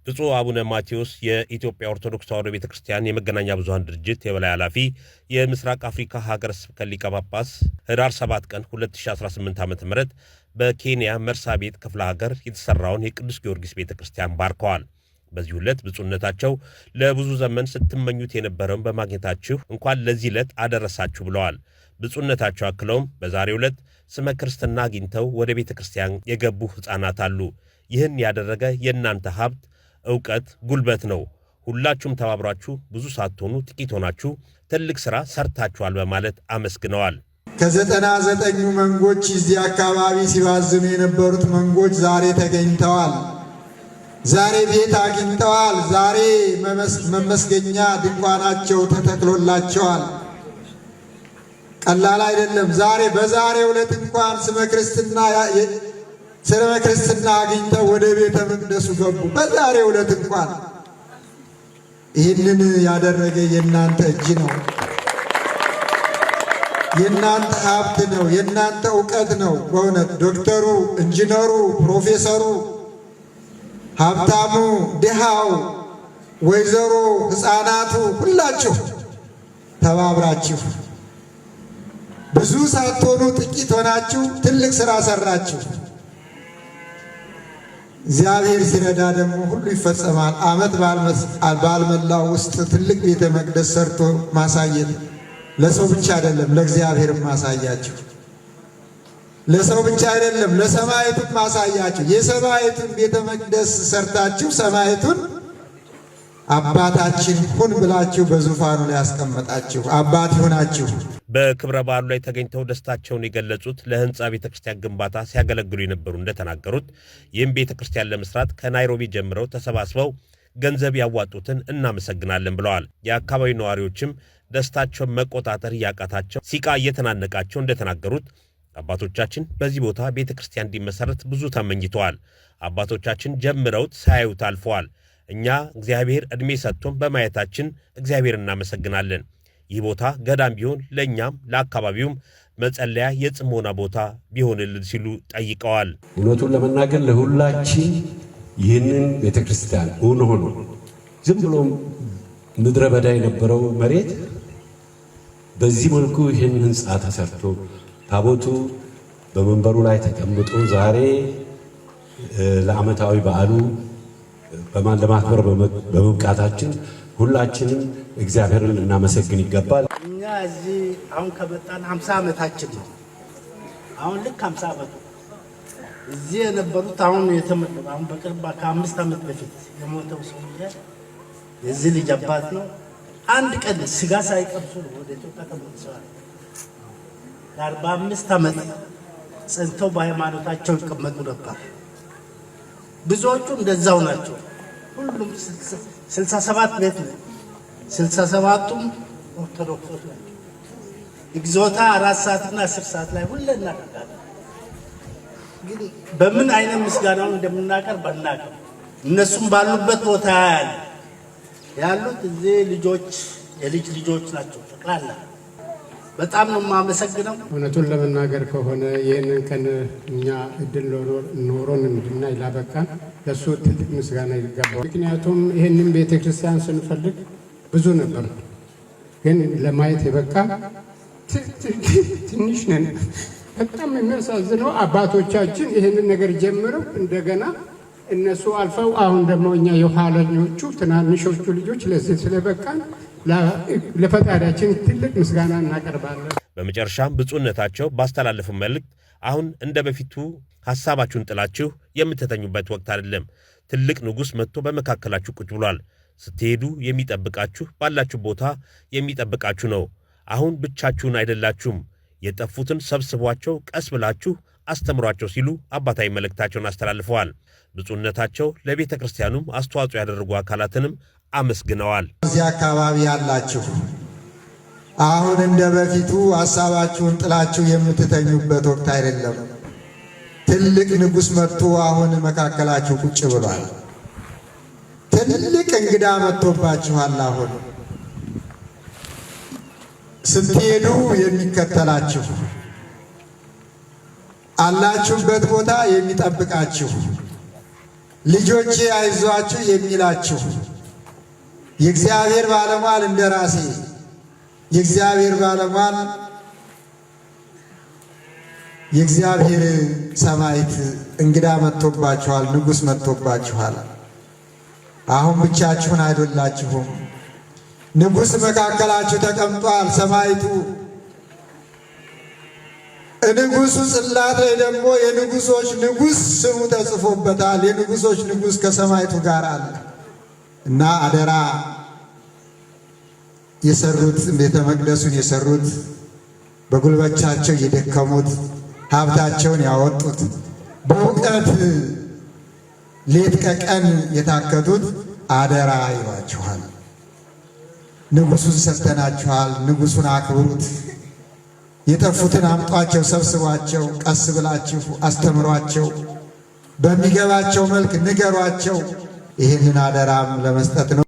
ብፁዕ አቡነ ማቴዎስ የኢትዮጵያ ኦርቶዶክስ ተዋሕዶ ቤተክርስቲያን የመገናኛ ብዙሃን ድርጅት የበላይ ኃላፊ የምስራቅ አፍሪካ ሀገረ ስብከት ሊቀ ጳጳስ ህዳር 7 ቀን 2018 ዓ.ም በኬንያ መርሳቤት ክፍለ ሀገር የተሰራውን የቅዱስ ጊዮርጊስ ቤተክርስቲያን ባርከዋል። በዚህ ዕለት ብፁዕነታቸው ለብዙ ዘመን ስትመኙት የነበረውን በማግኘታችሁ እንኳን ለዚህ ዕለት አደረሳችሁ ብለዋል። ብፁዕነታቸው አክለውም በዛሬው ዕለት ስመ ክርስትና አግኝተው ወደ ቤተክርስቲያን የገቡ ሕፃናት አሉ። ይህን ያደረገ የእናንተ ሀብት ዕውቀት ጉልበት ነው። ሁላችሁም ተባብራችሁ ብዙ ሳትሆኑ ጥቂት ሆናችሁ ትልቅ ሥራ ሰርታችኋል በማለት አመስግነዋል። ከ99 መንጎች እዚህ አካባቢ ሲባዝኑ የነበሩት መንጎች ዛሬ ተገኝተዋል። ዛሬ ቤት አግኝተዋል። ዛሬ መመስገኛ ድንኳናቸው ተተክሎላቸዋል። ቀላል አይደለም። ዛሬ በዛሬው ዕለት እንኳን ስመ ክርስትና አግኝተው ወደ ቤተ መቅደሱ ገቡ። በዛሬው ዕለት እንኳን ይህንን ያደረገ የእናንተ እጅ ነው፣ የእናንተ ሀብት ነው፣ የእናንተ ዕውቀት ነው። በእውነት ዶክተሩ፣ ኢንጂነሩ፣ ፕሮፌሰሩ፣ ሀብታሙ፣ ድሃው፣ ወይዘሮ፣ ሕፃናቱ ሁላችሁ ተባብራችሁ ብዙ ሳትሆኑ ጥቂት ሆናችሁ ትልቅ ሥራ ሰራችሁ። እግዚአብሔር ሲረዳ ደግሞ ሁሉ ይፈጸማል። ዓመት ባልመላው ውስጥ ትልቅ ቤተ መቅደስ ሰርቶ ማሳየት ለሰው ብቻ አይደለም፣ ለእግዚአብሔርም ማሳያችሁ። ለሰው ብቻ አይደለም፣ ለሰማይቱም ማሳያችሁ። የሰማይቱን ቤተ መቅደስ ሰርታችሁ ሰማይቱን አባታችን ሁን ብላችሁ በዙፋኑ ላይ ያስቀመጣችሁ አባት ይሆናችሁ። በክብረ በዓሉ ላይ ተገኝተው ደስታቸውን የገለጹት ለህንፃ ቤተክርስቲያን ግንባታ ሲያገለግሉ የነበሩ እንደተናገሩት ይህም ቤተክርስቲያን ለመስራት ከናይሮቢ ጀምረው ተሰባስበው ገንዘብ ያዋጡትን እናመሰግናለን ብለዋል። የአካባቢው ነዋሪዎችም ደስታቸውን መቆጣጠር እያቃታቸው ሲቃ እየተናነቃቸው እንደተናገሩት አባቶቻችን በዚህ ቦታ ቤተክርስቲያን እንዲመሰረት ብዙ ተመኝተዋል። አባቶቻችን ጀምረውት ሳያዩት አልፈዋል። እኛ እግዚአብሔር ዕድሜ ሰጥቶን በማየታችን እግዚአብሔር እናመሰግናለን። ይህ ቦታ ገዳም ቢሆን ለእኛም ለአካባቢውም መጸለያ የጽሞና ቦታ ቢሆንልን ሲሉ ጠይቀዋል። እውነቱን ለመናገር ለሁላችን ይህንን ቤተክርስቲያን እውን ሆኖ ዝም ብሎ ምድረ በዳ የነበረው መሬት በዚህ መልኩ ይህን ህንፃ ተሰርቶ ታቦቱ በመንበሩ ላይ ተቀምጦ ዛሬ ለዓመታዊ በዓሉ ለማክበር በመብቃታችን ሁላችንም እግዚአብሔርን እናመሰግን ይገባል። እኛ እዚህ አሁን ከመጣን 50 ዓመታችን ነው። አሁን ልክ 50 ዓመቱ እዚህ የነበሩት አሁን የተመለሱ አሁን በቅርብ ከ5 ዓመት በፊት የሞተው ሰውዬ የዚህ ልጅ አባት ነው። አንድ ቀን ስጋ ሳይቀምሱ ወደ ኢትዮጵያ ተመልሰዋል። ለ45 ዓመት ጸንተው በሃይማኖታቸው ይቀመጡ ነበር። ብዙዎቹ እንደዛው ናቸው። ሁሉም 67 ቤት ነው። 67ቱም ኦርቶዶክሶች ናቸው። እግዚኦታ 4 ሰዓትና 10 ሰዓት ላይ ሁሌ እናደርጋለን። ግን በምን አይነት ምስጋናውን እንደምናቀርብ አናውቅም። እነሱም ባሉበት ቦታ ያሉት እዚህ ልጆች የልጅ ልጆች ናቸው ጠቅላላ። በጣም ነው የማመሰግነው። እውነቱን ለመናገር ከሆነ ይህንን ቀን እኛ እድል ኖሮን እንድናይ ላበቃን ለሱ ትልቅ ምስጋና ይገባል። ምክንያቱም ይህንን ቤተክርስቲያን ስንፈልግ ብዙ ነበር፣ ግን ለማየት የበቃ ትንሽ ነን። በጣም የሚያሳዝነው አባቶቻችን ይህንን ነገር ጀምረው እንደገና እነሱ አልፈው አሁን ደግሞ እኛ የኋለኞቹ ትናንሾቹ ልጆች ለዚህ ስለበቃን ለፈጣሪያችን ትልቅ ምስጋና እናቀርባለን። በመጨረሻም ብፁዕነታቸው ባስተላለፉ መልእክት አሁን እንደ በፊቱ ሐሳባችሁን ጥላችሁ የምትተኙበት ወቅት አይደለም። ትልቅ ንጉሥ መጥቶ በመካከላችሁ ቁጭ ብሏል። ስትሄዱ የሚጠብቃችሁ ባላችሁ ቦታ የሚጠብቃችሁ ነው። አሁን ብቻችሁን አይደላችሁም። የጠፉትን ሰብስቧቸው፣ ቀስ ብላችሁ አስተምሯቸው ሲሉ አባታዊ መልእክታቸውን አስተላልፈዋል። ብፁዕነታቸው ለቤተ ክርስቲያኑም አስተዋጽኦ ያደረጉ አካላትንም አመስግነዋል። እዚህ አካባቢ ያላችሁ አሁን እንደ በፊቱ ሐሳባችሁን ጥላችሁ የምትተኙበት ወቅት አይደለም። ትልቅ ንጉሥ መጥቶ አሁን መካከላችሁ ቁጭ ብሏል። ትልቅ እንግዳ መጥቶባችኋል። አሁን ስትሄዱ የሚከተላችሁ አላችሁበት ቦታ የሚጠብቃችሁ ልጆቼ አይዟችሁ የሚላችሁ የእግዚአብሔር ባለሟል እንደራሴ የእግዚአብሔር ባለሟል የእግዚአብሔር ሰማዕት እንግዳ መጥቶባችኋል፣ ንጉሥ መጥቶባችኋል። አሁን ብቻችሁን አይደላችሁም። ንጉሥ መካከላችሁ ተቀምጧል። ሰማዕቱ ንጉሡ ጽላት ላይ ደግሞ የንጉሶች ንጉሥ ስሙ ተጽፎበታል። የንጉሶች ንጉሥ ከሰማዕቱ ጋር አለ እና አደራ የሰሩት ቤተ መቅደሱን የሰሩት በጉልበታቸው የደከሙት ሀብታቸውን ያወጡት በእውቀት ሌት ከቀን የታከቱት አደራ ይሏችኋል። ንጉሡን ሰጥተናችኋል፣ ንጉሡን አክብሩት። የጠፉትን አምጧቸው፣ ሰብስቧቸው፣ ቀስ ብላችሁ አስተምሯቸው፣ በሚገባቸው መልክ ንገሯቸው። ይህንን አደራም ለመስጠት ነው።